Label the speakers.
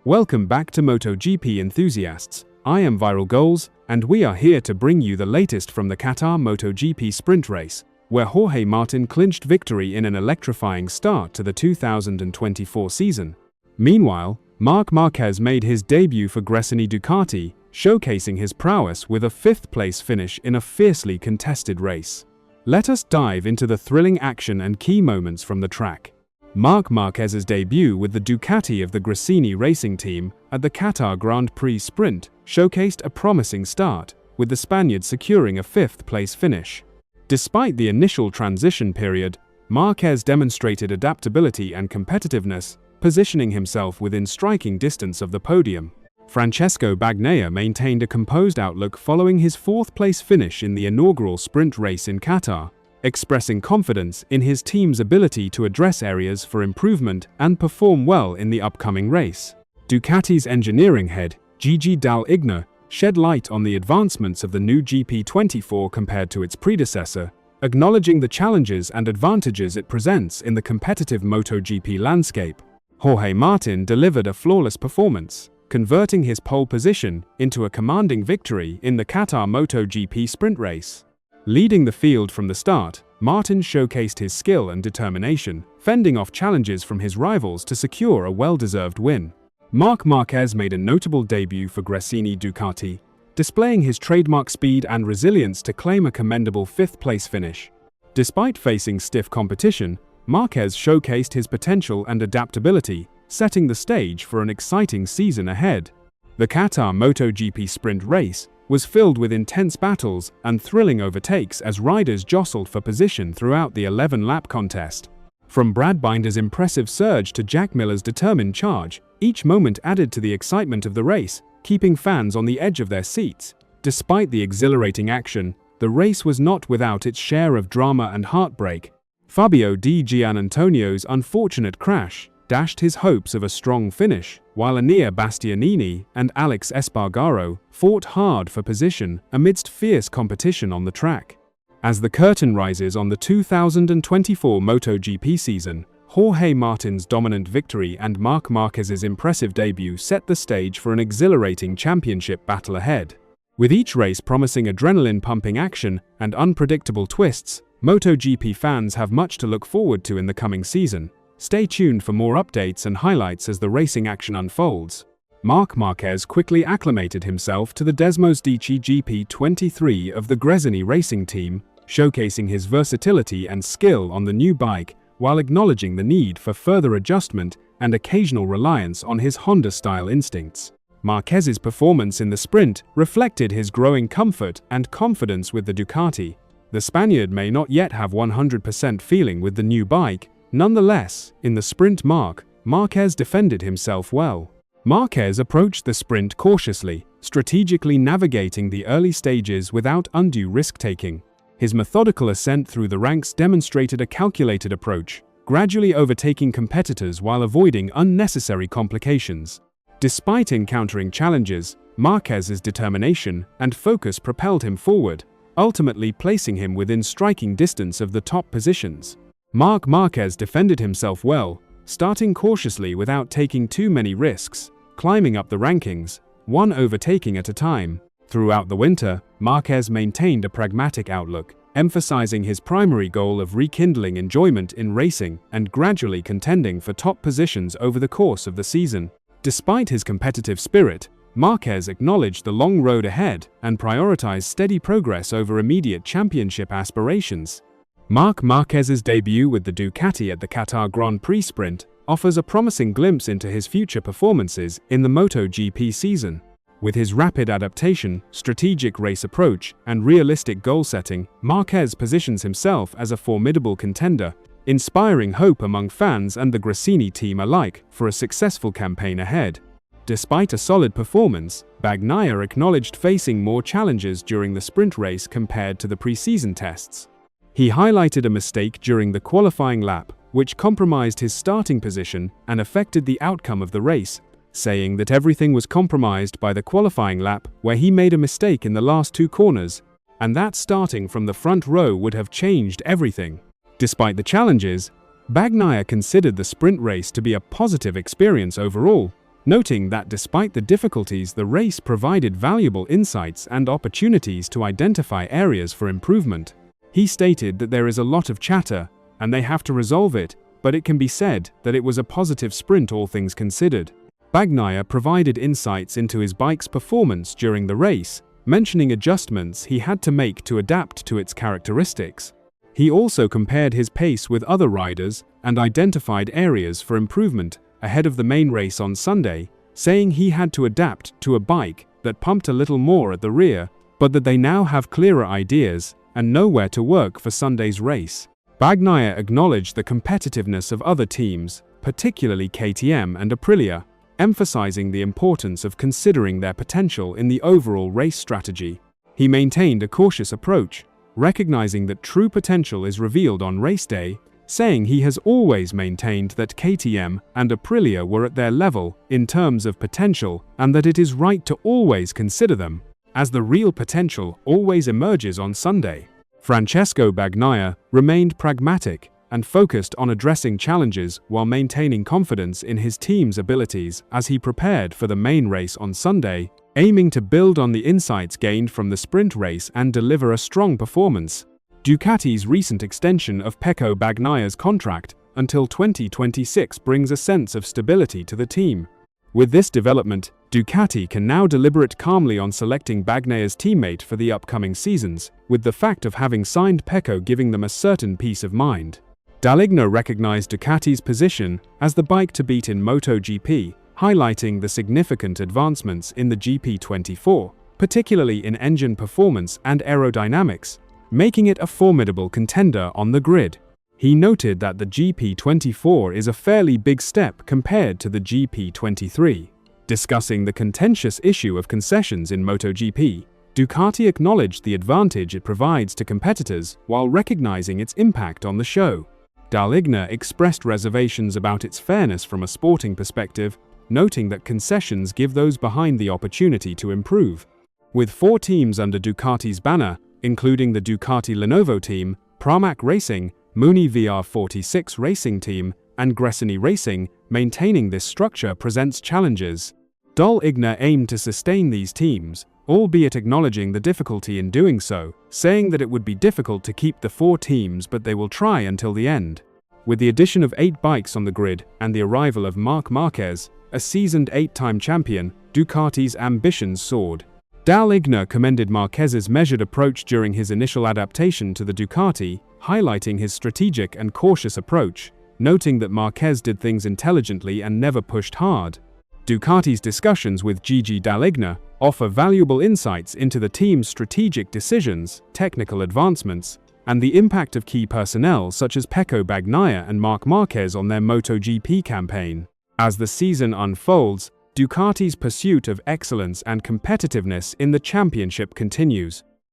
Speaker 1: Welcome back to MotoGP enthusiasts. I am Viral Goals, and we are here to bring you the latest from the Qatar MotoGP sprint race, where Jorge Martin clinched victory in an electrifying start to the 2024 season. Meanwhile, Marc Marquez made his debut for Gresini Ducati, showcasing his prowess with a fifth-place finish in a fiercely contested race. Let us dive into the thrilling action and key moments from the track. Marc Marquez's debut with the Ducati of the Gresini racing team at the Qatar Grand Prix Sprint showcased a promising start, with the Spaniard securing a fifth-place finish. Despite the initial transition period, Marquez demonstrated adaptability and competitiveness, positioning himself within striking distance of the podium. Francesco Bagnaia maintained a composed outlook following his fourth-place finish in the inaugural sprint race in Qatar, expressing confidence in his team's ability to address areas for improvement and perform well in the upcoming race. Ducati's engineering head, Gigi Dall'Igna, shed light on the advancements of the new GP24 compared to its predecessor, acknowledging the challenges and advantages it presents in the competitive MotoGP landscape. Jorge Martin delivered a flawless performance, converting his pole position into a commanding victory in the Qatar MotoGP sprint race. Leading the field from the start, Martin showcased his skill and determination, fending off challenges from his rivals to secure a well-deserved win. Marc Marquez made a notable debut for Gresini Ducati, displaying his trademark speed and resilience to claim a commendable fifth-place finish. Despite facing stiff competition, Marquez showcased his potential and adaptability, setting the stage for an exciting season ahead. The Qatar MotoGP sprint race was filled with intense battles and thrilling overtakes as riders jostled for position throughout the 11-lap contest. From Brad Binder's impressive surge to Jack Miller's determined charge, each moment added to the excitement of the race, keeping fans on the edge of their seats. Despite the exhilarating action, the race was not without its share of drama and heartbreak. Fabio Di Giannantonio's unfortunate crash dashed his hopes of a strong finish, while Enea Bastianini and Alex Espargaro fought hard for position amidst fierce competition on the track. As the curtain rises on the 2024 MotoGP season, Jorge Martin's dominant victory and Marc Marquez's impressive debut set the stage for an exhilarating championship battle ahead. With each race promising adrenaline-pumping action and unpredictable twists, MotoGP fans have much to look forward to in the coming season. Stay tuned for more updates and highlights as the racing action unfolds. Marc Marquez quickly acclimated himself to the Desmos Dici GP23 of the Gresini racing team, showcasing his versatility and skill on the new bike while acknowledging the need for further adjustment and occasional reliance on his Honda-style instincts. Marquez's performance in the sprint reflected his growing comfort and confidence with the Ducati. The Spaniard may not yet have 100% feeling with the new bike. Nonetheless, in the sprint Marquez defended himself well. Marquez approached the sprint cautiously, strategically navigating the early stages without undue risk-taking. His methodical ascent through the ranks demonstrated a calculated approach, gradually overtaking competitors while avoiding unnecessary complications. Despite encountering challenges, Marquez's determination and focus propelled him forward, ultimately placing him within striking distance of the top positions. Marc Marquez defended himself well, starting cautiously without taking too many risks, climbing up the rankings, one overtaking at a time. Throughout the winter, Marquez maintained a pragmatic outlook, emphasizing his primary goal of rekindling enjoyment in racing and gradually contending for top positions over the course of the season. Despite his competitive spirit, Marquez acknowledged the long road ahead and prioritized steady progress over immediate championship aspirations. Marc Marquez's debut with the Ducati at the Qatar Grand Prix Sprint offers a promising glimpse into his future performances in the MotoGP season. With his rapid adaptation, strategic race approach, and realistic goal setting, Marquez positions himself as a formidable contender, inspiring hope among fans and the Gresini team alike for a successful campaign ahead. Despite a solid performance, Bagnaia acknowledged facing more challenges during the sprint race compared to the pre-season tests. He highlighted a mistake during the qualifying lap, which compromised his starting position and affected the outcome of the race, saying that everything was compromised by the qualifying lap where he made a mistake in the last two corners, and that starting from the front row would have changed everything. Despite the challenges, Bagnaia considered the sprint race to be a positive experience overall, noting that despite the difficulties, the race provided valuable insights and opportunities to identify areas for improvement. He stated that there is a lot of chatter, and they have to resolve it, but it can be said that it was a positive sprint all things considered. Bagnaia provided insights into his bike's performance during the race, mentioning adjustments he had to make to adapt to its characteristics. He also compared his pace with other riders and identified areas for improvement ahead of the main race on Sunday, saying he had to adapt to a bike that pumped a little more at the rear, but that they now have clearer ideas and know where to work for Sunday's race. Bagnaia acknowledged the competitiveness of other teams, particularly KTM and Aprilia, emphasizing the importance of considering their potential in the overall race strategy. He maintained a cautious approach, recognizing that true potential is revealed on race day, saying he has always maintained that KTM and Aprilia were at their level in terms of potential and that it is right to always consider them, as the real potential always emerges on Sunday. Francesco Bagnaia remained pragmatic and focused on addressing challenges while maintaining confidence in his team's abilities as he prepared for the main race on Sunday, aiming to build on the insights gained from the sprint race and deliver a strong performance. Ducati's recent extension of Pecco Bagnaia's contract until 2026 brings a sense of stability to the team. With this development, Ducati can now deliberate calmly on selecting Bagnaia's teammate for the upcoming seasons, with the fact of having signed Pecco giving them a certain peace of mind. Daligna recognized Ducati's position as the bike to beat in MotoGP, highlighting the significant advancements in the GP24, particularly in engine performance and aerodynamics, making it a formidable contender on the grid. He noted that the GP24 is a fairly big step compared to the GP23. Discussing the contentious issue of concessions in MotoGP, Ducati acknowledged the advantage it provides to competitors while recognizing its impact on the show. Daligna expressed reservations about its fairness from a sporting perspective, noting that concessions give those behind the opportunity to improve. With 4 teams under Ducati's banner, including the Ducati Lenovo team, Pramac Racing, Muni VR46 Racing Team, and Gresini Racing, maintaining this structure presents challenges. Daligna aimed to sustain these teams, albeit acknowledging the difficulty in doing so, saying that it would be difficult to keep the 4 teams but they will try until the end. With the addition of 8 bikes on the grid and the arrival of Marc Marquez, a seasoned 8-time champion, Ducati's ambitions soared. Daligna commended Marquez's measured approach during his initial adaptation to the Ducati, highlighting his strategic and cautious approach, noting that Marquez did things intelligently and never pushed hard. Ducati's discussions with Gigi Daligna offer valuable insights into the team's strategic decisions, technical advancements, and the impact of key personnel such as Pecco Bagnaia and Marc Marquez on their MotoGP campaign. As the season unfolds, Ducati's pursuit of excellence and competitiveness in the championship continues.